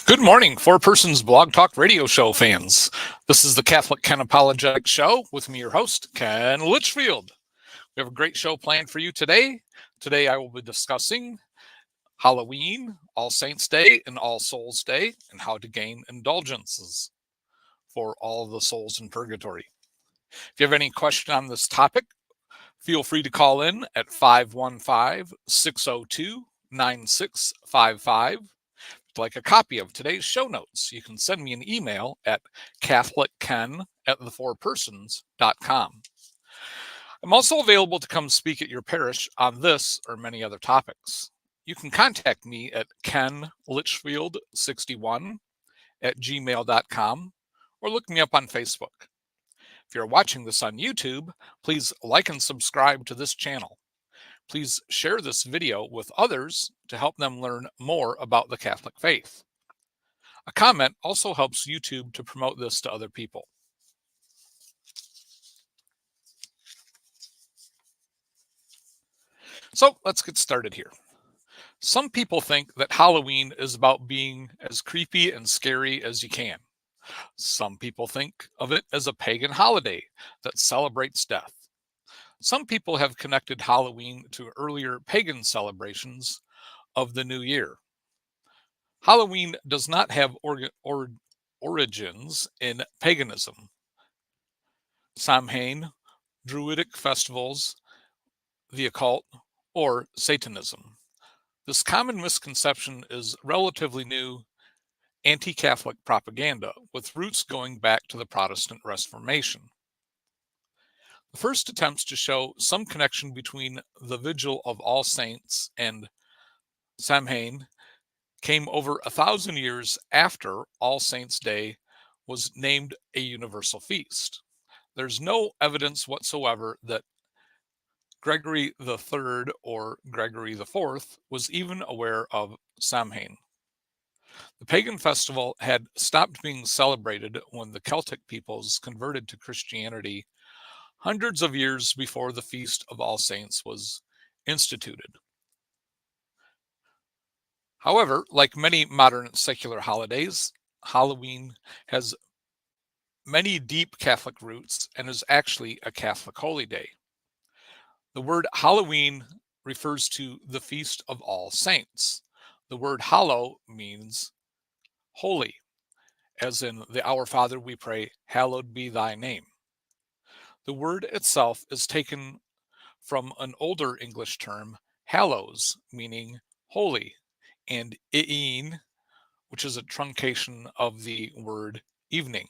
Good morning, Four Persons Blog Talk Radio Show fans. This is the Catholic Ken Apologetic Show with me, your host, Ken Litchfield. We have a great show planned for you today. Today I will be discussing Halloween, All Saints' Day, and All Souls' Day, and how to gain indulgences for all the souls in purgatory. If you have any question on this topic, feel free to call in at 515-602-9655. Like a copy of today's show notes, you can send me an email at catholicken@thefourpersons.com. I'm also available to come speak at your parish on this or many other topics. You can contact me at kenlitchfield61@gmail.com or look me up on Facebook. If you're watching this on YouTube, please like and subscribe to this channel. Please share this video with others to help them learn more about the Catholic faith. A comment also helps YouTube to promote this to other people. So let's get started here. Some people think that Halloween is about being as creepy and scary as you can. Some people think of it as a pagan holiday that celebrates death. Some people have connected Halloween to earlier pagan celebrations of the new year. Halloween does not have origins in paganism. Samhain, Druidic festivals, the occult, or Satanism. This common misconception is relatively new anti-Catholic propaganda with roots going back to the Protestant Reformation. The first attempts to show some connection between the Vigil of All Saints and Samhain came over 1,000 years after All Saints' Day was named a universal feast. There's no evidence whatsoever that Gregory III or Gregory IV was even aware of Samhain. The pagan festival had stopped being celebrated when the Celtic peoples converted to Christianity hundreds of years before the Feast of All Saints was instituted. However, like many modern secular holidays, Halloween has many deep Catholic roots and is actually a Catholic holy day. The word Halloween refers to the Feast of All Saints. The word hallow means holy, as in the Our Father we pray, hallowed be thy name. The word itself is taken from an older English term, hallows, meaning holy, and e'en, which is a truncation of the word evening,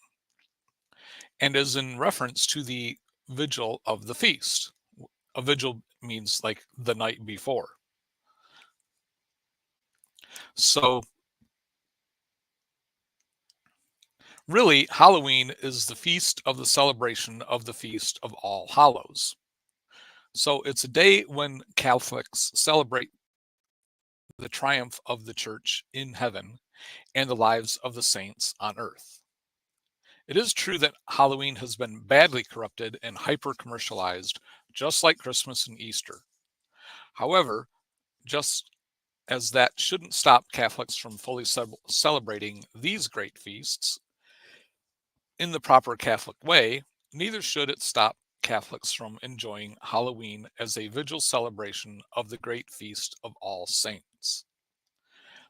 and is in reference to the vigil of the feast. A vigil means like the night before. So really, Halloween is the feast of the celebration of the Feast of All Hallows. So it's a day when Catholics celebrate the triumph of the Church in heaven and the lives of the saints on earth. It is true that Halloween has been badly corrupted and hyper-commercialized, just like Christmas and Easter. However, just as that shouldn't stop Catholics from fully celebrating these great feasts in the proper Catholic way, neither should it stop Catholics from enjoying Halloween as a vigil celebration of the great feast of all saints.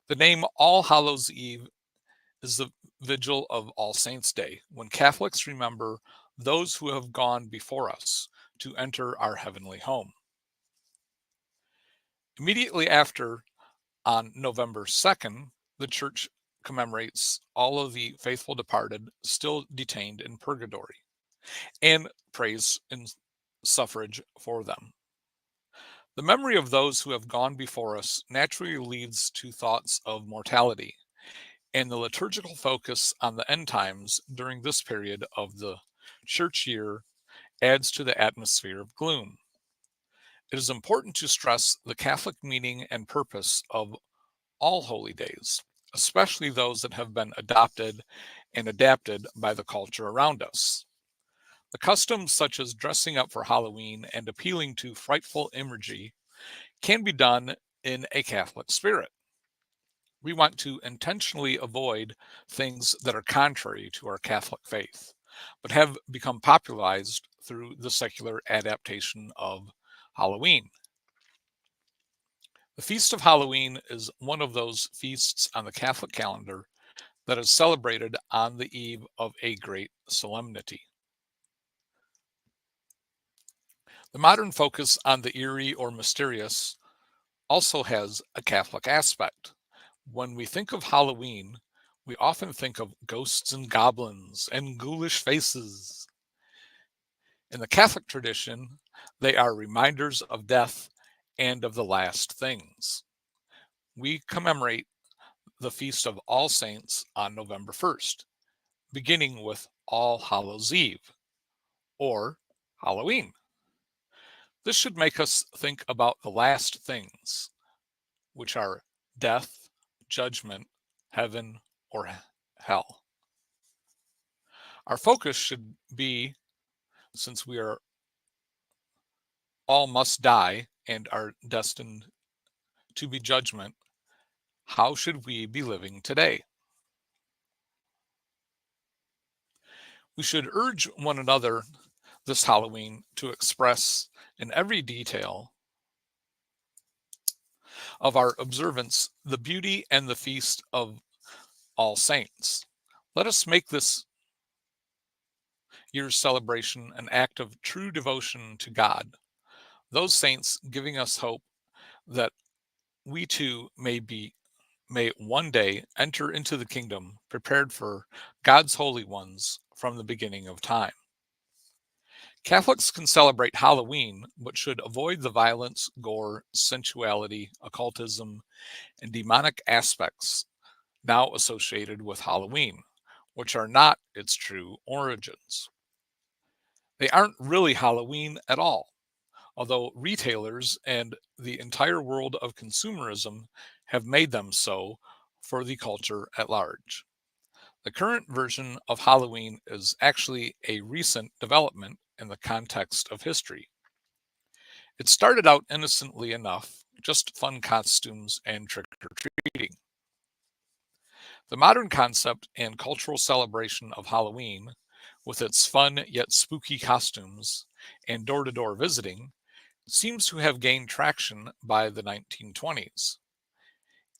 The name All Hallows Eve is the vigil of All Saints' Day, when Catholics remember those who have gone before us to enter our heavenly home. Immediately after, on November 2nd, the Church commemorates all of the faithful departed still detained in purgatory and prays in suffrage for them. The memory of those who have gone before us naturally leads to thoughts of mortality, and the liturgical focus on the end times during this period of the church year adds to the atmosphere of gloom. It is important to stress the Catholic meaning and purpose of all holy days, especially those that have been adopted and adapted by the culture around us. The customs such as dressing up for Halloween and appealing to frightful imagery can be done in a Catholic spirit. We want to intentionally avoid things that are contrary to our Catholic faith, but have become popularized through the secular adaptation of Halloween. The Feast of Halloween is one of those feasts on the Catholic calendar that is celebrated on the eve of a great solemnity. The modern focus on the eerie or mysterious also has a Catholic aspect. When we think of Halloween, we often think of ghosts and goblins and ghoulish faces. In the Catholic tradition, they are reminders of death and of the last things. We commemorate the Feast of All Saints on November 1st, beginning with All Hallows Eve, or Halloween. This should make us think about the last things, which are death, judgment, heaven, or hell. Our focus should be, since we are all must die and are destined to be judgment, how should we be living today? We should urge one another this Halloween to express in every detail of our observance the beauty and the feast of all saints. Let us make this year's celebration an act of true devotion to God, those saints giving us hope that we too may one day enter into the kingdom prepared for God's holy ones from the beginning of time. Catholics can celebrate Halloween, but should avoid the violence, gore, sensuality, occultism, and demonic aspects now associated with Halloween, which are not its true origins. They aren't really Halloween at all, although retailers and the entire world of consumerism have made them so for the culture at large. The current version of Halloween is actually a recent development in the context of history. It started out innocently enough, just fun costumes and trick or treating. The modern concept and cultural celebration of Halloween, with its fun yet spooky costumes and door to door visiting, seems to have gained traction by the 1920s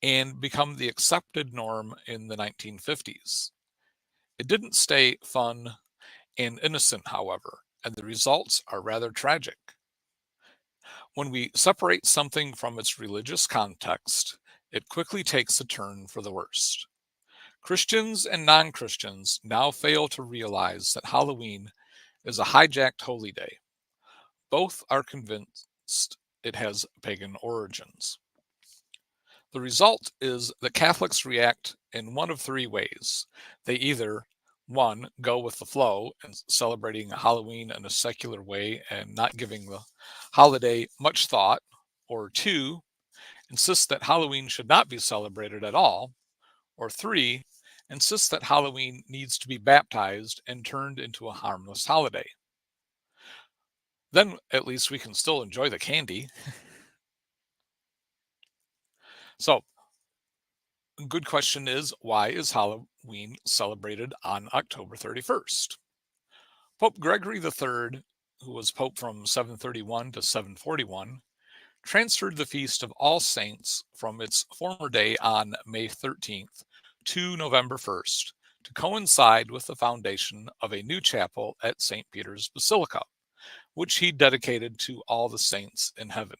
and become the accepted norm in the 1950s. It didn't stay fun and innocent, however, and the results are rather tragic. When we separate something from its religious context, it quickly takes a turn for the worst. Christians and non Christians now fail to realize that Halloween is a hijacked holy day. Both are convinced it has pagan origins. The result is that Catholics react in one of three ways. They either, one, go with the flow and celebrating Halloween in a secular way and not giving the holiday much thought, or two, insist that Halloween should not be celebrated at all, or three, insist that Halloween needs to be baptized and turned into a harmless holiday. Then at least we can still enjoy the candy. So, good question is, why is Halloween celebrated on October 31st? Pope Gregory III, who was Pope from 731 to 741, transferred the Feast of All Saints from its former day on May 13th to November 1st to coincide with the foundation of a new chapel at St. Peter's Basilica, which he dedicated to all the saints in heaven.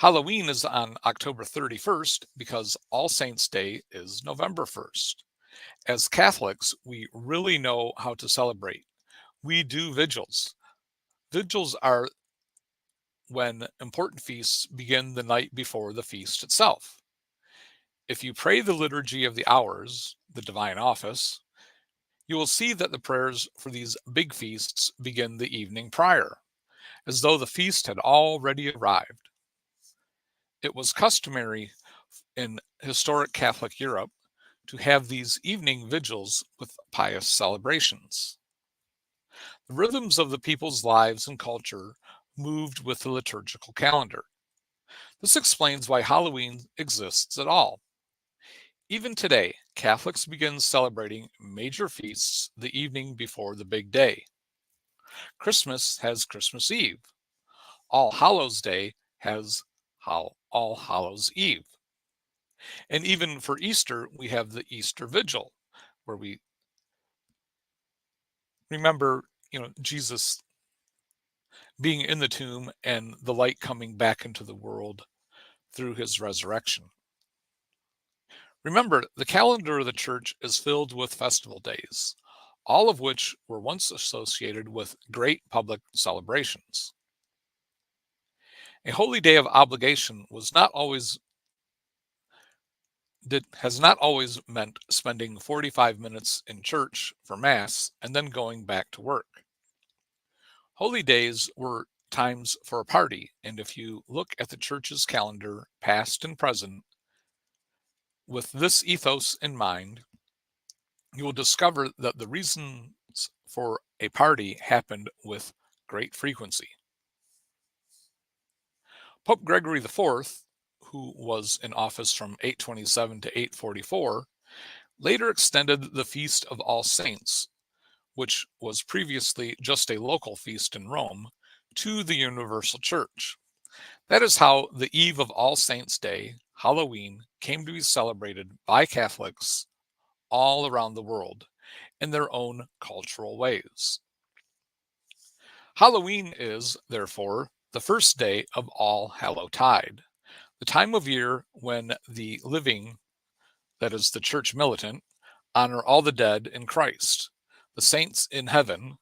Halloween is on October 31st because All Saints' Day is November 1st. As Catholics, we really know how to celebrate. We do vigils. Vigils are when important feasts begin the night before the feast itself. If you pray the Liturgy of the Hours, the Divine Office, you will see that the prayers for these big feasts begin the evening prior, as though the feast had already arrived. It was customary in historic Catholic Europe to have these evening vigils with pious celebrations. The rhythms of the people's lives and culture moved with the liturgical calendar. This explains why Halloween exists at all. Even today, Catholics begin celebrating major feasts the evening before the big day. Christmas has Christmas Eve. All Hallows Day has All Hallows Eve. And even for Easter, we have the Easter Vigil, where we remember, Jesus being in the tomb and the light coming back into the world through his resurrection. Remember, the calendar of the church is filled with festival days, all of which were once associated with great public celebrations. A holy day of obligation has not always meant spending 45 minutes in church for Mass and then going back to work. Holy days were times for a party, and if you look at the church's calendar, past and present, with this ethos in mind, you will discover that the reasons for a party happened with great frequency. Pope Gregory IV, who was in office from 827 to 844, later extended the Feast of All Saints, which was previously just a local feast in Rome, to the universal church. That is how the Eve of All Saints' Day, Halloween, came to be celebrated by Catholics all around the world in their own cultural ways. Halloween is, therefore, the first day of All Hallowtide, the time of year when the living, that is, the church militant, honor all the dead in Christ, the saints in heaven,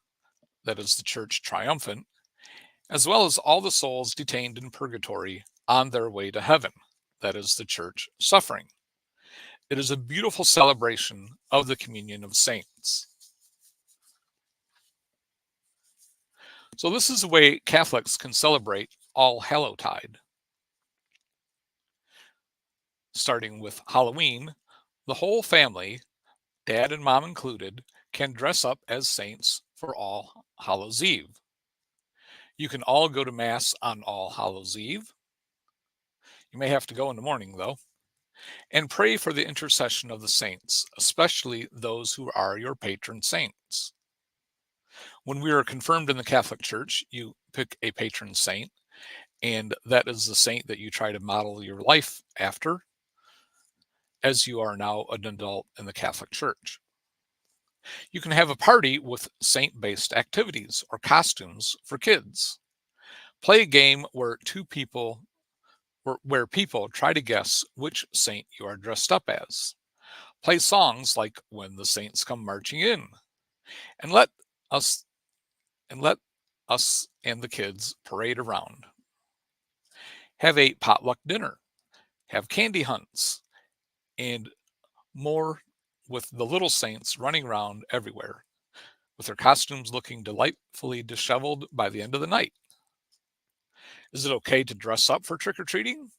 that is, the church triumphant, as well as all the souls detained in purgatory on their way to heaven, that is, the church suffering. It is a beautiful celebration of the communion of saints. So this is the way Catholics can celebrate All Hallowtide. Starting with Halloween, the whole family, dad and mom included, can dress up as saints for All Hallows Eve. You can all go to Mass on All Hallows Eve. You may have to go in the morning, though, and pray for the intercession of the saints, especially those who are your patron saints. When we are confirmed in the Catholic Church, you pick a patron saint, and that is the saint that you try to model your life after, as you are now an adult in the Catholic Church. You can have a party with saint-based activities or costumes for kids. Play a game where people try to guess which saint you are dressed up as. Play songs like When the Saints Come Marching In, and let us and the kids parade around. Have a potluck dinner, have candy hunts, and more, with the little saints running around everywhere, with their costumes looking delightfully disheveled by the end of the night. Is it okay to dress up for trick or treating?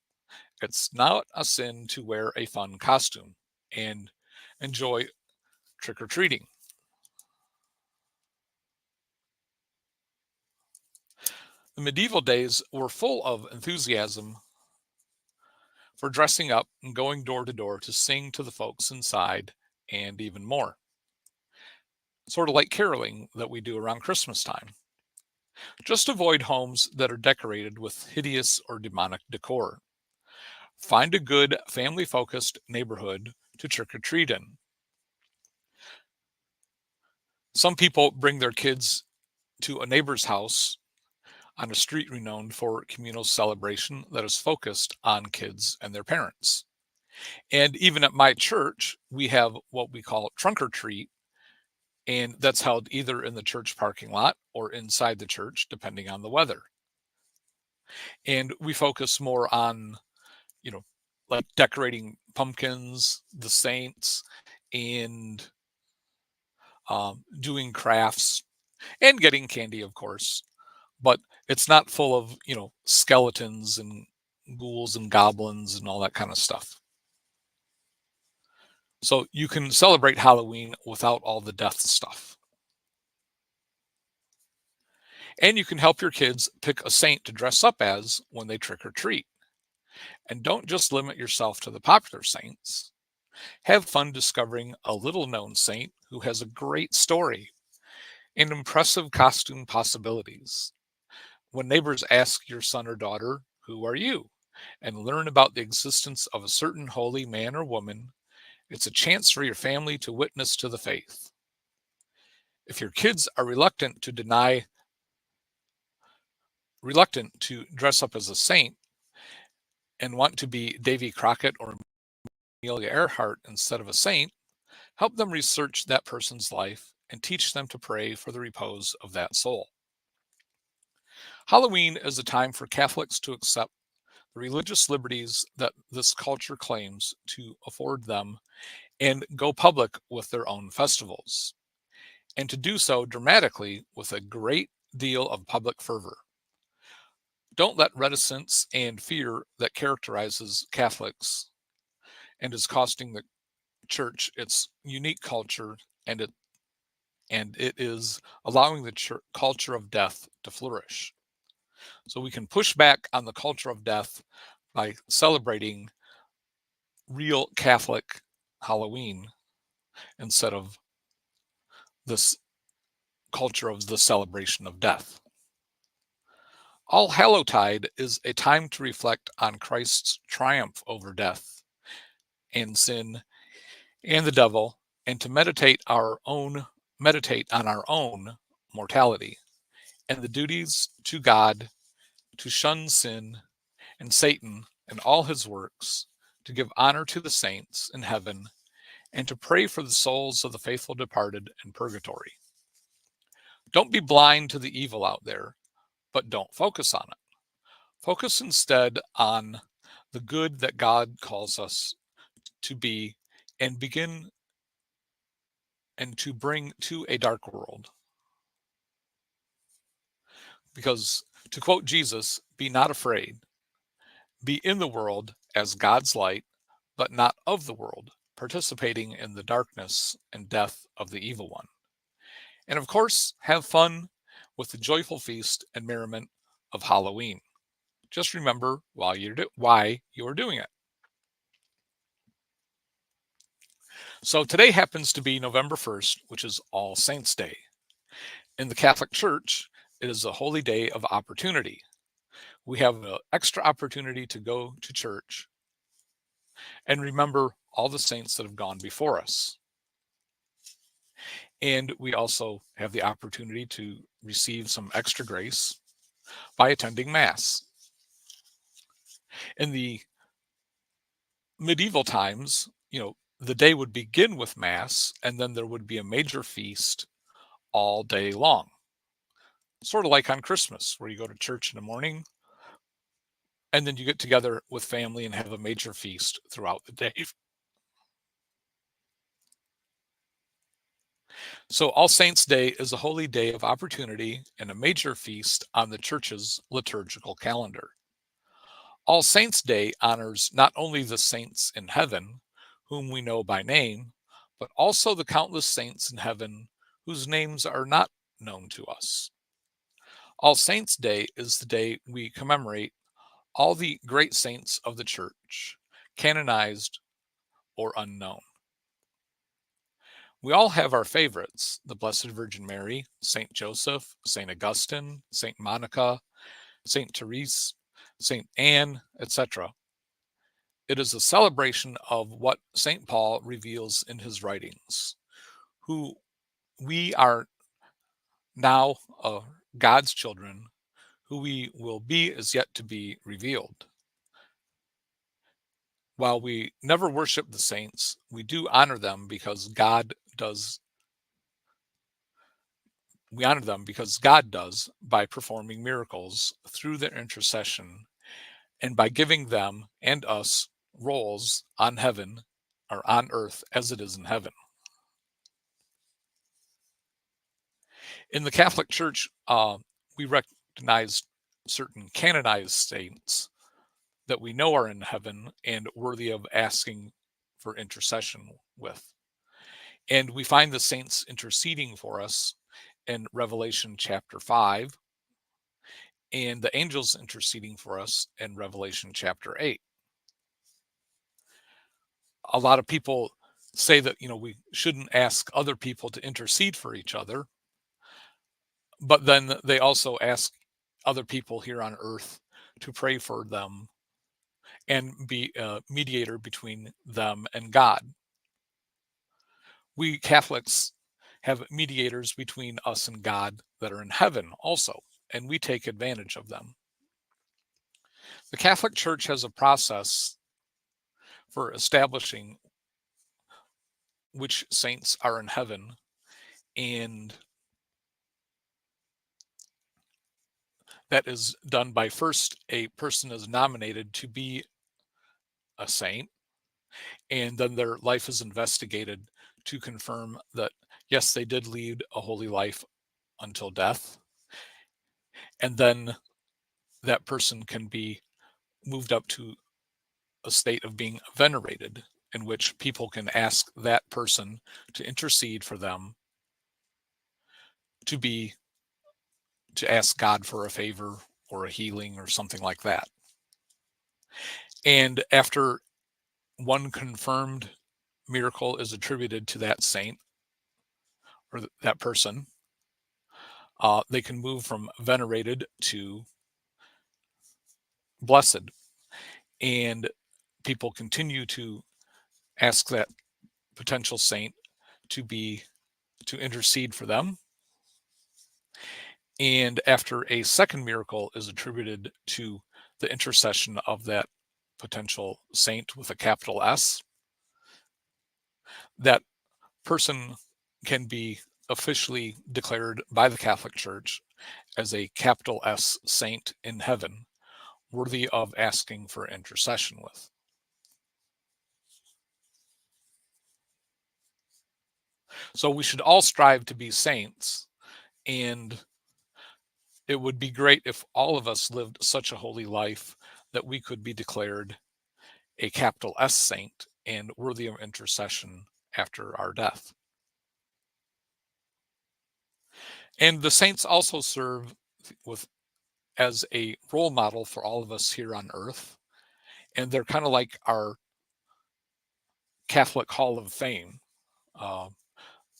It's not a sin to wear a fun costume and enjoy trick or treating. The medieval days were full of enthusiasm for dressing up and going door to door to sing to the folks inside, and even more. Sort of like caroling that we do around Christmas time. Just avoid homes that are decorated with hideous or demonic decor. Find a good family focused neighborhood to trick or treat in. Some people bring their kids to a neighbor's house on a street renowned for communal celebration that is focused on kids and their parents. And even at my church, we have what we call trunk or treat, and that's held either in the church parking lot or inside the church, depending on the weather. And we focus more on, you know, like decorating pumpkins, the saints, and doing crafts and getting candy, of course. But it's not full of, skeletons and ghouls and goblins and all that kind of stuff. So you can celebrate Halloween without all the death stuff. And you can help your kids pick a saint to dress up as when they trick or treat. And don't just limit yourself to the popular saints. Have fun discovering a little known saint who has a great story and impressive costume possibilities. When neighbors ask your son or daughter, "Who are you?" and learn about the existence of a certain holy man or woman, it's a chance for your family to witness to the faith. If your kids are reluctant to dress up as a saint and want to be Davy Crockett or Amelia Earhart instead of a saint, help them research that person's life and teach them to pray for the repose of that soul. Halloween is a time for Catholics to accept the religious liberties that this culture claims to afford them and go public with their own festivals, and to do so dramatically with a great deal of public fervor. Don't let reticence and fear that characterizes Catholics and is costing the church its unique culture, and it is allowing the culture of death to flourish. So we can push back on the culture of death by celebrating real Catholic Halloween instead of this culture of the celebration of death. All Hallowtide is a time to reflect on Christ's triumph over death and sin and the devil, and to meditate on our own mortality and the duties to God, to shun sin and Satan and all his works, to give honor to the saints in heaven, and to pray for the souls of the faithful departed in purgatory. Don't be blind to the evil out there, but don't focus on it. Focus instead on the good that God calls us to be, and begin and to bring to a dark world. Because, to quote Jesus, be not afraid, be in the world as God's light, but not of the world, participating in the darkness and death of the evil one. And of course, have fun with the joyful feast and merriment of Halloween. Just remember why you're doing it. So today happens to be November 1st, which is All Saints' Day. In the Catholic Church, it is a holy day of opportunity. We have an extra opportunity to go to church and remember all the saints that have gone before us. And we also have the opportunity to receive some extra grace by attending Mass. In the medieval times, the day would begin with Mass, and then there would be a major feast all day long. Sort of like on Christmas, where you go to church in the morning, and then you get together with family and have a major feast throughout the day. So All Saints' Day is a holy day of opportunity and a major feast on the church's liturgical calendar. All Saints' Day honors not only the saints in heaven, whom we know by name, but also the countless saints in heaven whose names are not known to us. All Saints' Day is the day we commemorate all the great saints of the church, canonized or unknown. We all have our favorites: the Blessed Virgin Mary, Saint Joseph, Saint Augustine, Saint Monica, Saint Therese, Saint Anne, etc. It is a celebration of what Saint Paul reveals in his writings, who we are now God's children, who we will be is yet to be revealed. While we never worship the saints, we do honor them because God does. We honor them because God does by performing miracles through their intercession and by giving them and us roles on heaven or on earth as it is in heaven. In the Catholic Church, we recognize certain canonized saints that we know are in heaven and worthy of asking for intercession with. And we find the saints interceding for us in Revelation chapter 5 and the angels interceding for us in Revelation chapter 8. A lot of people say that, we shouldn't ask other people to intercede for each other, but then they also ask other people here on earth to pray for them and be a mediator between them and God. We Catholics have mediators between us and God that are in heaven also, and we take advantage of them. The Catholic Church has a process for establishing which saints are in heaven, and that is done by first a person is nominated to be a saint, and then their life is investigated to confirm that yes, they did lead a holy life until death, and then that person can be moved up to a state of being venerated, in which people can ask that person to intercede for them, to ask God for a favor or a healing or something like that. And after one confirmed miracle is attributed to that saint or that person, they can move from venerated to blessed. And people continue to ask that potential saint to intercede for them. And after a second miracle is attributed to the intercession of that potential saint with a capital S, that person can be officially declared by the Catholic Church as a capital S saint in heaven, worthy of asking for intercession with. So we should all strive to be saints, and it would be great if all of us lived such a holy life that we could be declared a capital S saint and worthy of intercession after our death. And the saints also serve as a role model for all of us here on earth, and they're kind of like our Catholic Hall of Fame. Uh,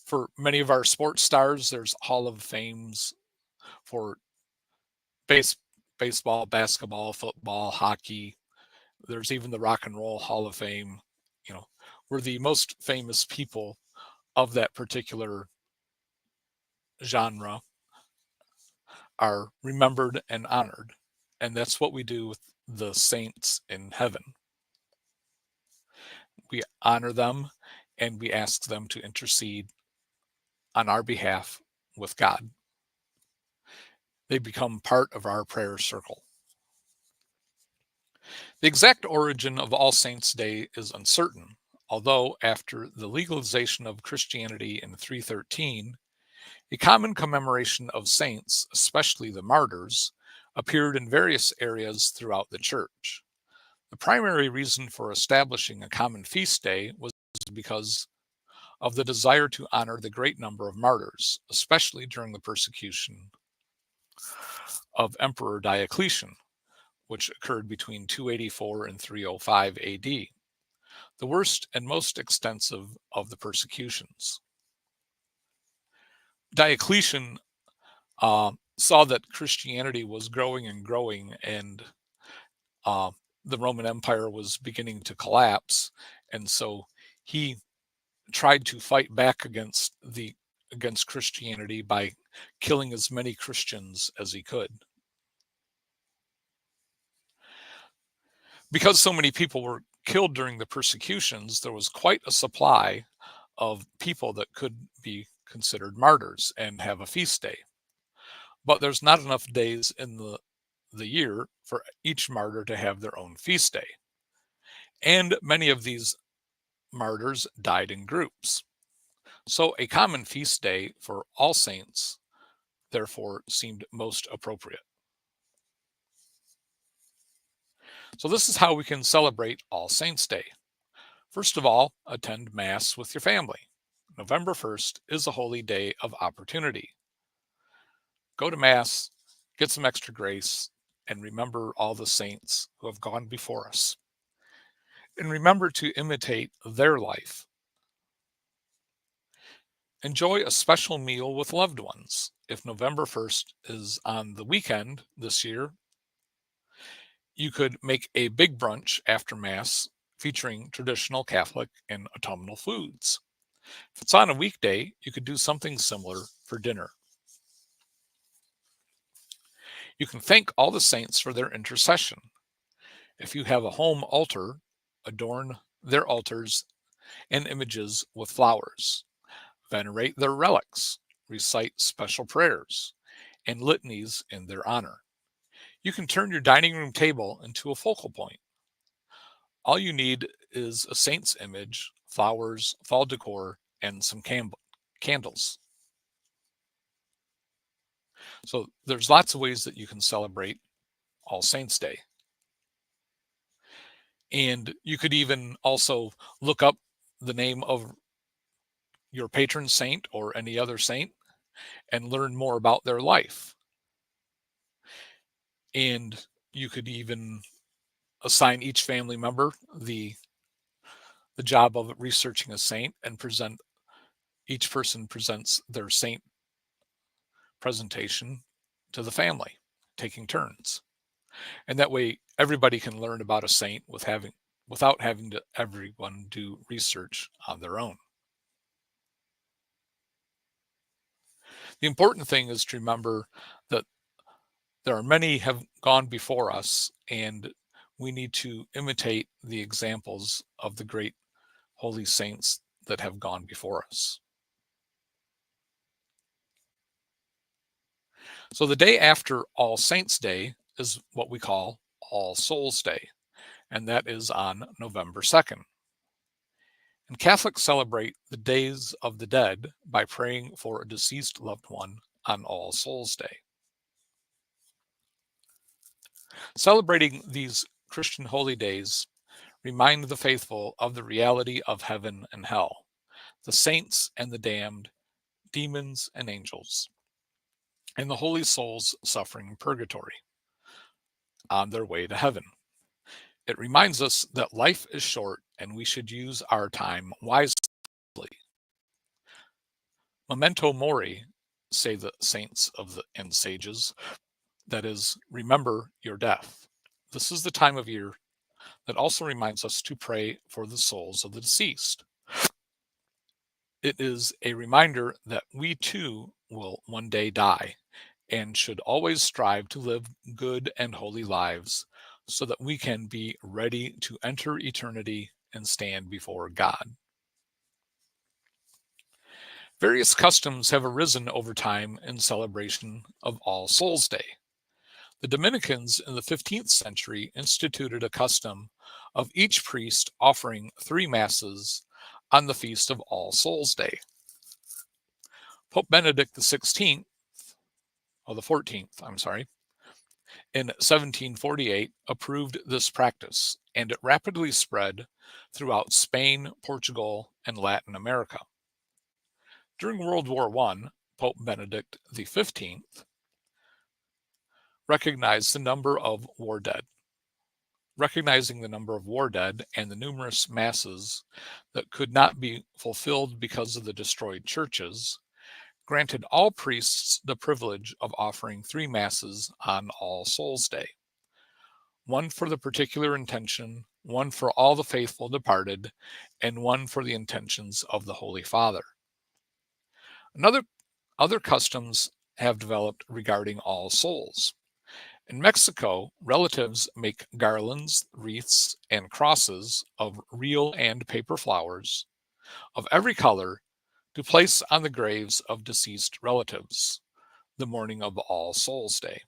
for many of our sports stars, there's Hall of Fames for base, baseball, basketball, football, hockey. There's even the Rock and Roll Hall of Fame. We're the most famous people of that particular genre are remembered and honored. And that's what we do with the saints in heaven. We honor them and we ask them to intercede on our behalf with God. They become part of our prayer circle. The exact origin of All Saints' Day is uncertain, although after the legalization of Christianity in 313, a common commemoration of saints, especially the martyrs, appeared in various areas throughout the church. The primary reason for establishing a common feast day was because of the desire to honor the great number of martyrs, especially during the persecution of Emperor Diocletian, which occurred between 284 and 305 AD, the worst and most extensive of the persecutions. Diocletian saw that Christianity was growing and growing, and the Roman Empire was beginning to collapse, and so he tried to fight back against Christianity by killing as many Christians as he could. Because so many people were killed during the persecutions, there was quite a supply of people that could be considered martyrs and have a feast day. But there's not enough days in the year for each martyr to have their own feast day. And many of these martyrs died in groups. So a common feast day for all saints, therefore, seemed most appropriate. So this is how we can celebrate All Saints' Day. First of all, attend Mass with your family. November 1st is a holy day of opportunity. Go to Mass, get some extra grace, and remember all the saints who have gone before us. And remember to imitate their life. Enjoy a special meal with loved ones. If November 1st is on the weekend this year, you could make a big brunch after Mass featuring traditional Catholic and autumnal foods. If it's on a weekday, you could do something similar for dinner. You can thank all the saints for their intercession. If you have a home altar, adorn their altars and images with flowers. Venerate their relics. Recite special prayers and litanies in their honor. You can turn your dining room table into a focal point. All you need is a saint's image, flowers, fall decor, and some candles. So there's lots of ways that you can celebrate All Saints Day. And you could even also look up the name of your patron saint or any other saint and learn more about their life. And you could even assign each family member the job of researching a saint and each person presents their saint presentation to the family, taking turns. And that way everybody can learn about a saint without having to everyone do research on their own. The important thing is to remember that there are many have gone before us, and we need to imitate the examples of the great holy saints that have gone before us. So the day after All Saints Day is what we call All Souls Day, and that is on November 2nd. And Catholics celebrate the days of the dead by praying for a deceased loved one on All Souls Day. Celebrating these Christian holy days remind the faithful of the reality of heaven and hell, the saints and the damned, demons and angels, and the holy souls suffering in purgatory on their way to heaven. It reminds us that life is short and we should use our time wisely. Memento mori, say the saints and sages, that is, remember your death. This is the time of year that also reminds us to pray for the souls of the deceased. It is a reminder that we too will one day die and should always strive to live good and holy lives so that we can be ready to enter eternity and stand before God. Various customs have arisen over time in celebration of All Souls Day. The Dominicans in the 15th century instituted a custom of each priest offering 3 masses on the feast of All Souls Day. Pope Benedict XVI, the 14th, in 1748 approved this practice, and it rapidly spread throughout Spain, Portugal, and Latin America. During World War I, Pope Benedict XV recognized the number of war dead. Recognizing the number of war dead and the numerous masses that could not be fulfilled because of the destroyed churches, granted all priests the privilege of offering 3 masses on All Souls Day. One for the particular intention, one for all the faithful departed, and one for the intentions of the Holy Father. Other customs have developed regarding All Souls. In Mexico, relatives make garlands, wreaths, and crosses of real and paper flowers of every color to place on the graves of deceased relatives the morning of All Souls Day.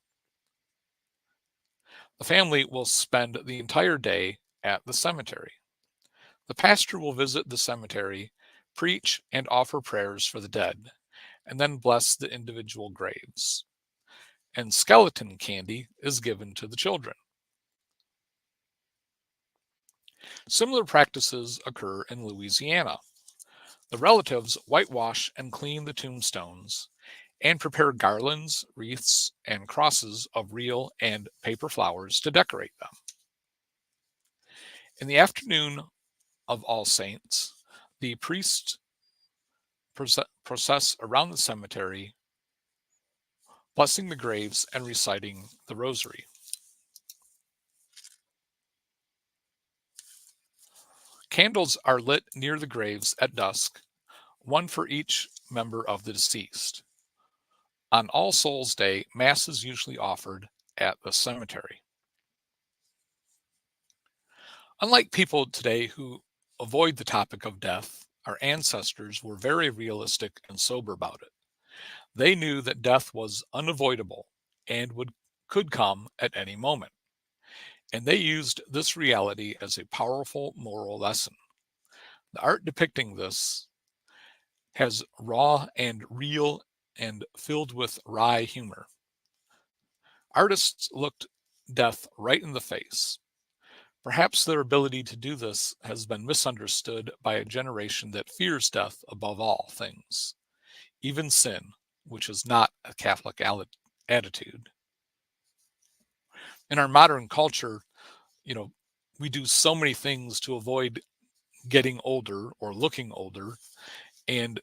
The family will spend the entire day at the cemetery. The pastor will visit the cemetery, preach, and offer prayers for the dead, and then bless the individual graves. And skeleton candy is given to the children. Similar practices occur in Louisiana. The relatives whitewash and clean the tombstones, and prepare garlands, wreaths, and crosses of real and paper flowers to decorate them. In the afternoon of All Saints, the priests process around the cemetery, blessing the graves and reciting the rosary. Candles are lit near the graves at dusk, one for each member of the deceased. On All Souls' Day, Mass is usually offered at the cemetery. Unlike people today who avoid the topic of death, our ancestors were very realistic and sober about it. They knew that death was unavoidable and could come at any moment. And they used this reality as a powerful moral lesson. The art depicting this has raw and real and filled with wry humor. Artists looked death right in the face. Perhaps their ability to do this has been misunderstood by a generation that fears death above all things, even sin, which is not a Catholic attitude. In our modern culture, you know, we do so many things to avoid getting older or looking older, and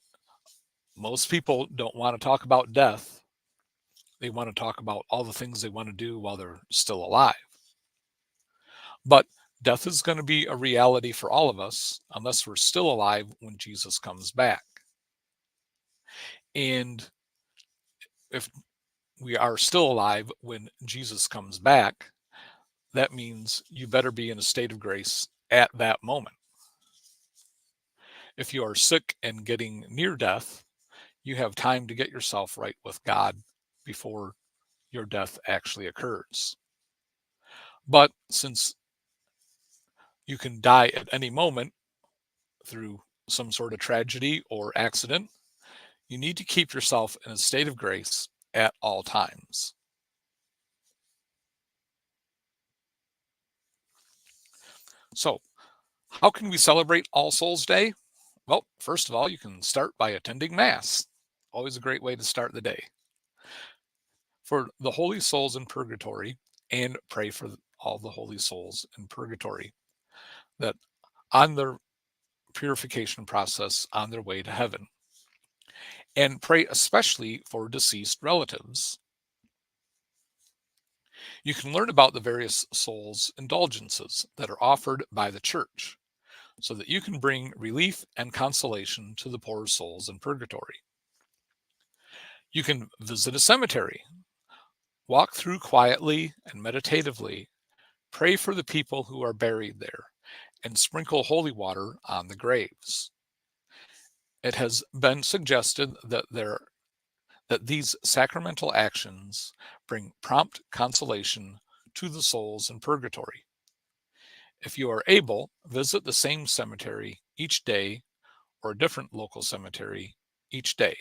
most people don't want to talk about death. They want to talk about all the things they want to do while they're still alive. But death is going to be a reality for all of us unless we're still alive when Jesus comes back. And if we are still alive when Jesus comes back, that means you better be in a state of grace at that moment. If you are sick and getting near death, you have time to get yourself right with God before your death actually occurs. But since you can die at any moment through some sort of tragedy or accident, you need to keep yourself in a state of grace at all times. So, how can we celebrate All Souls Day? Well, first of all, you can start by attending Mass. Always a great way to start the day. For the holy souls in purgatory, and pray for all the holy souls in purgatory that on their purification process on their way to heaven. And pray especially for deceased relatives. You can learn about the various souls' indulgences that are offered by the Church so that you can bring relief and consolation to the poor souls in purgatory. You can visit a cemetery, walk through quietly and meditatively, pray for the people who are buried there, and sprinkle holy water on the graves. It has been suggested that these sacramental actions bring prompt consolation to the souls in purgatory. If you are able, visit the same cemetery each day or a different local cemetery each day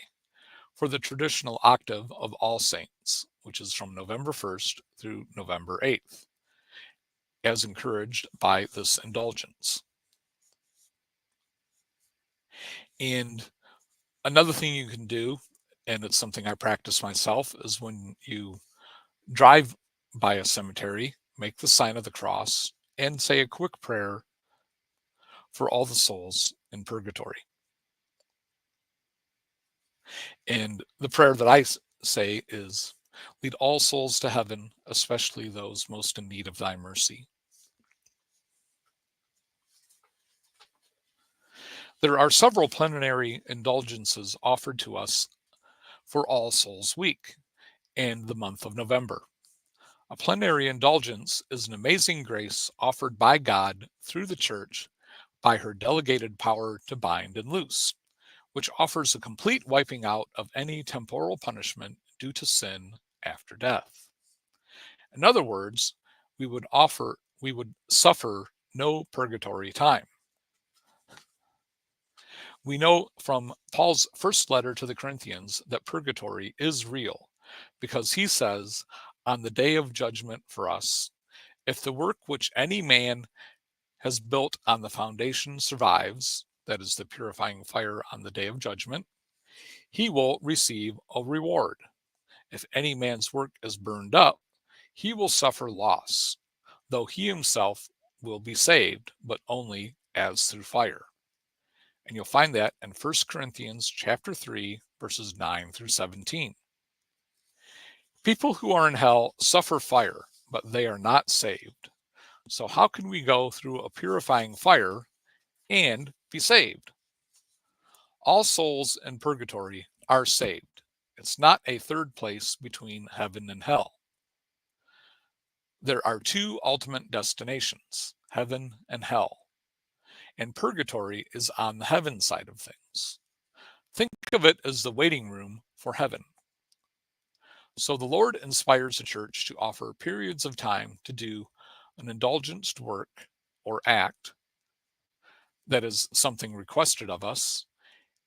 for the traditional octave of All Saints, which is from November 1st through November 8th, as encouraged by this indulgence. And another thing you can do, and it's something I practice myself, is when you drive by a cemetery, make the sign of the cross, and say a quick prayer for all the souls in purgatory. And the prayer that I say is, lead all souls to heaven, especially those most in need of thy mercy. There are several plenary indulgences offered to us for All Souls Week and the month of November. A plenary indulgence is an amazing grace offered by God through the Church by her delegated power to bind and loose, which offers a complete wiping out of any temporal punishment due to sin after death. In other words, we would suffer no purgatory time. We know from Paul's first letter to the Corinthians that purgatory is real because he says, on the day of judgment for us, if the work which any man has built on the foundation survives, that is the purifying fire on the day of judgment, he will receive a reward. If any man's work is burned up, he will suffer loss, though he himself will be saved, but only as through fire. And you'll find that in 1 Corinthians chapter 3, verses 9 through 17. People who are in hell suffer fire, but they are not saved. So how can we go through a purifying fire and be saved? All souls in purgatory are saved. It's not a third place between heaven and hell. There are two ultimate destinations, heaven and hell. And purgatory is on the heaven side of things. Think of it as the waiting room for heaven. So the Lord inspires the church to offer periods of time to do an indulgenced work or act, that is something requested of us,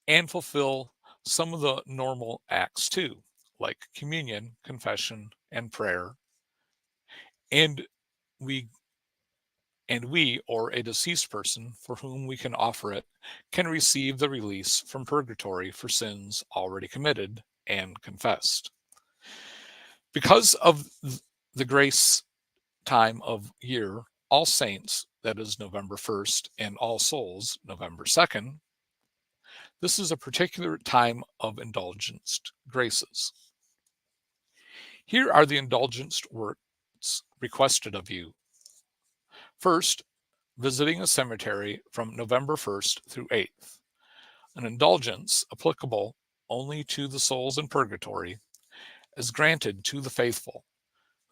and fulfill some of the normal acts too, like communion, confession, and prayer. And we or a deceased person for whom we can offer it can receive the release from purgatory for sins already committed and confessed. Because of the grace time of year, All Saints, that is November 1st, and All Souls, November 2nd, this is a particular time of indulgenced graces. Here are the indulgenced works requested of you. First, visiting a cemetery from November 1st through 8th. An indulgence applicable only to the souls in purgatory is granted to the faithful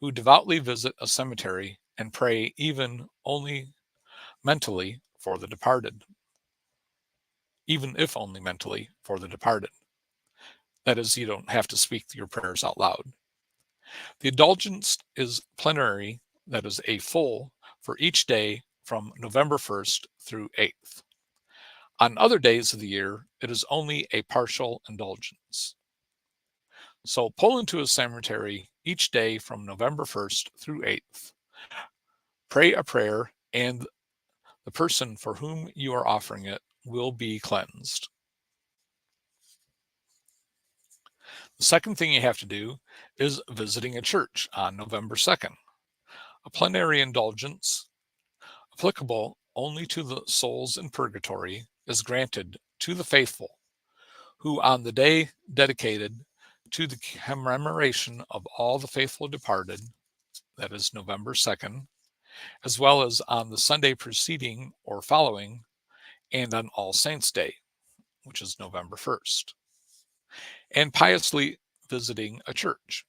who devoutly visit a cemetery and pray even only mentally for the departed, even if only mentally for the departed. That is, you don't have to speak your prayers out loud. The indulgence is plenary, that is, a full for each day from November 1st through 8th. On other days of the year, it is only a partial indulgence. So pull into a cemetery each day from November 1st through 8th. Pray a prayer, and the person for whom you are offering it will be cleansed. The second thing you have to do is visiting a church on November 2nd. A plenary indulgence, applicable only to the souls in purgatory, is granted to the faithful who, on the day dedicated to the commemoration of all the faithful departed, that is November 2nd, as well as on the Sunday preceding or following, and on All Saints' Day, which is November 1st, and piously visiting a church.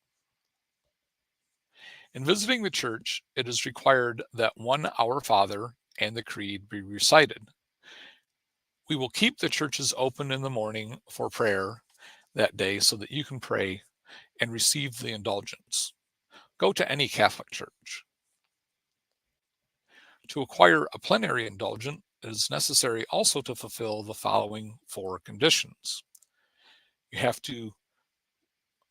In visiting the church, it is required that one Our Father and the Creed be recited. We will keep the churches open in the morning for prayer that day so that you can pray and receive the indulgence. Go to any Catholic church. To acquire a plenary indulgence, it is necessary also to fulfill the following four conditions. You have to,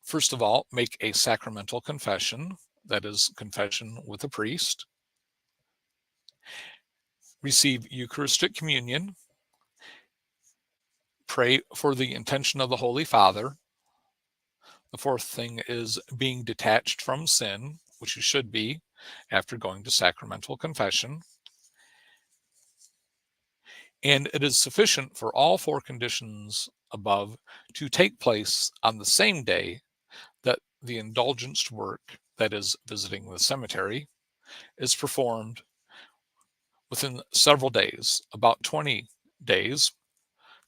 first of all, make a sacramental confession, that is, confession with a priest. Receive Eucharistic communion. Pray for the intention of the Holy Father. The fourth thing is being detached from sin, which you should be after going to sacramental confession. And it is sufficient for all four conditions above to take place on the same day that the indulgenced work, that is, visiting the cemetery, is performed within several days, about 20 days,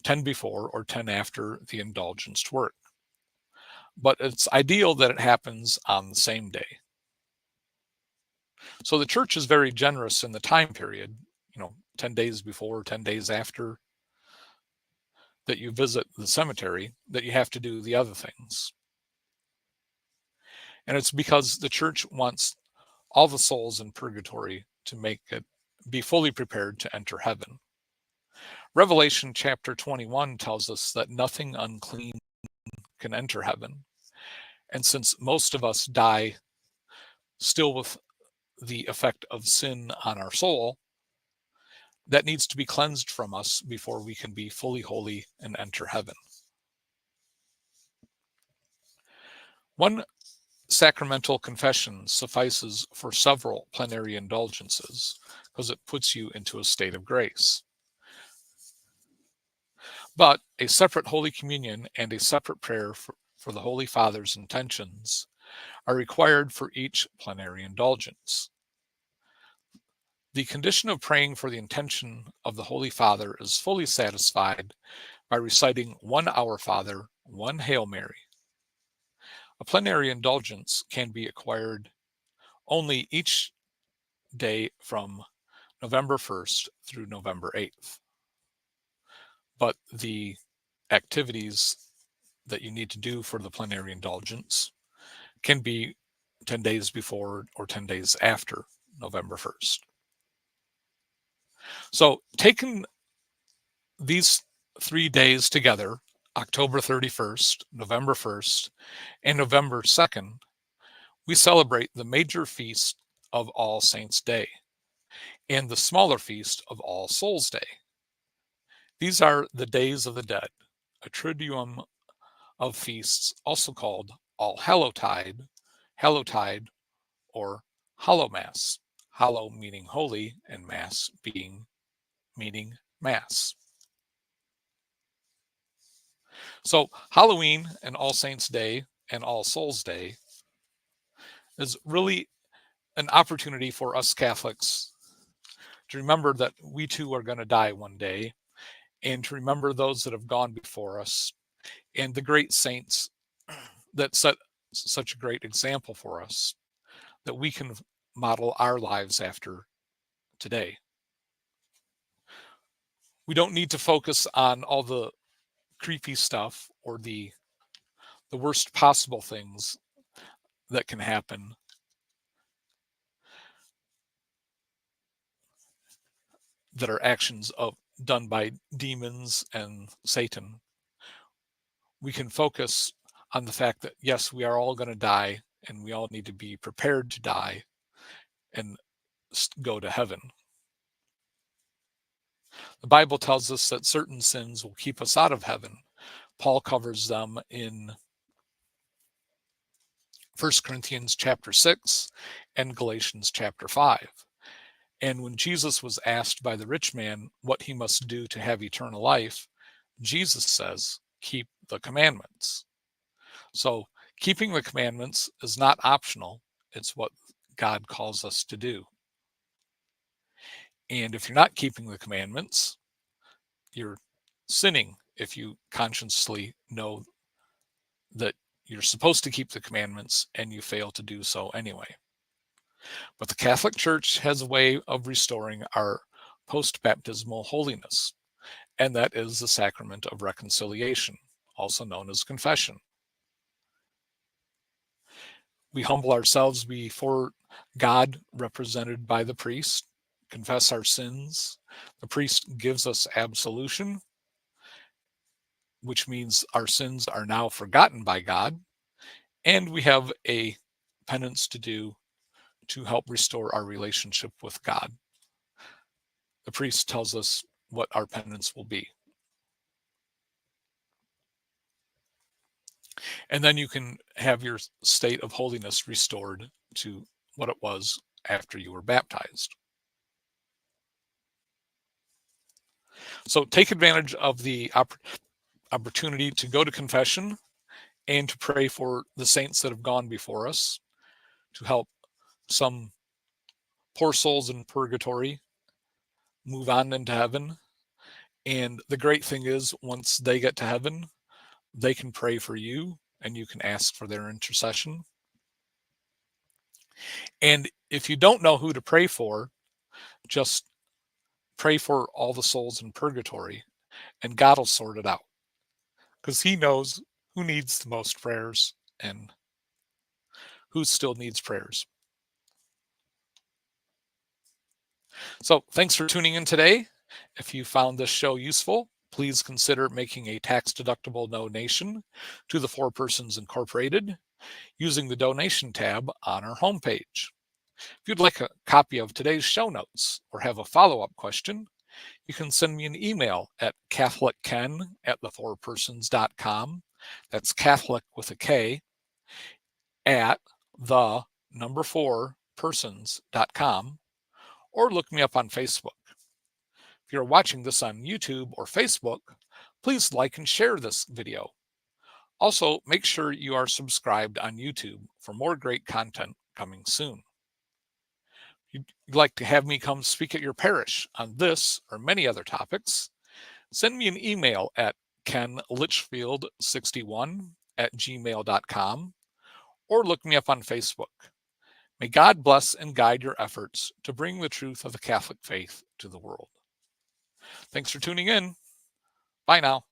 10 before or 10 after the indulgenced work. But it's ideal that it happens on the same day. So the church is very generous in the time period, 10 days before, 10 days after that you visit the cemetery, that you have to do the other things. And it's because the church wants all the souls in purgatory to make it be fully prepared to enter heaven. Revelation chapter 21 tells us that nothing unclean can enter heaven. And since most of us die still with the effect of sin on our soul, that needs to be cleansed from us before we can be fully holy and enter heaven. One sacramental confession suffices for several plenary indulgences because it puts you into a state of grace. But a separate Holy Communion and a separate prayer for the Holy Father's intentions are required for each plenary indulgence. The condition of praying for the intention of the Holy Father is fully satisfied by reciting one Our Father, one Hail Mary. A plenary indulgence can be acquired only each day from November 1st through November 8th. But the activities that you need to do for the plenary indulgence can be 10 days before or 10 days after November 1st. So, taking these 3 days together, October 31st, November 1st, and November 2nd, we celebrate the major feast of All Saints' Day and the smaller feast of All Souls' Day. These are the days of the dead, a triduum of feasts, also called All Hallowtide, or Hallow Mass. Hallow meaning holy, and Mass meaning Mass. So Halloween and All Saints' Day and All Souls' Day is really an opportunity for us Catholics to remember that we too are going to die one day, and to remember those that have gone before us and the great saints that set such a great example for us that we can model our lives after today. We don't need to focus on all the creepy stuff or the worst possible things that can happen that are actions done by demons and Satan. We can focus on the fact that, yes, we are all going to die, and we all need to be prepared to die and go to heaven. The Bible tells us that certain sins will keep us out of heaven. Paul covers them in 1 Corinthians chapter 6 and Galatians chapter 5. And when Jesus was asked by the rich man what he must do to have eternal life, Jesus says, keep the commandments. So keeping the commandments is not optional. It's what God calls us to do. And if you're not keeping the commandments, you're sinning if you consciously know that you're supposed to keep the commandments and you fail to do so anyway. But the Catholic Church has a way of restoring our post-baptismal holiness, and that is the sacrament of reconciliation, also known as confession. We humble ourselves before God, represented by the priest, confess our sins. The priest gives us absolution, which means our sins are now forgotten by God, and we have a penance to do to help restore our relationship with God. The priest tells us what our penance will be. And then you can have your state of holiness restored to what it was after you were baptized. So take advantage of the opportunity to go to confession and to pray for the saints that have gone before us, to help some poor souls in purgatory move on into heaven. And the great thing is, once they get to heaven, they can pray for you and you can ask for their intercession. And if you don't know who to pray for, just pray for all the souls in purgatory and God will sort it out, because he knows who needs the most prayers and who still needs prayers. So thanks for tuning in today. If you found this show useful, please consider making a tax-deductible donation to the Four Persons Incorporated using the donation tab on our homepage. If you'd like a copy of today's show notes or have a follow-up question, you can send me an email at catholicken@thefourpersons.com. That's Catholic with a K. at the number 4 persons.com or look me up on Facebook. If you're watching this on YouTube or Facebook, please like and share this video. Also, make sure you are subscribed on YouTube for more great content coming soon. If you'd like to have me come speak at your parish on this or many other topics, send me an email at kenlitchfield61@gmail.com or look me up on Facebook. May God bless and guide your efforts to bring the truth of the Catholic faith to the world. Thanks for tuning in. Bye now.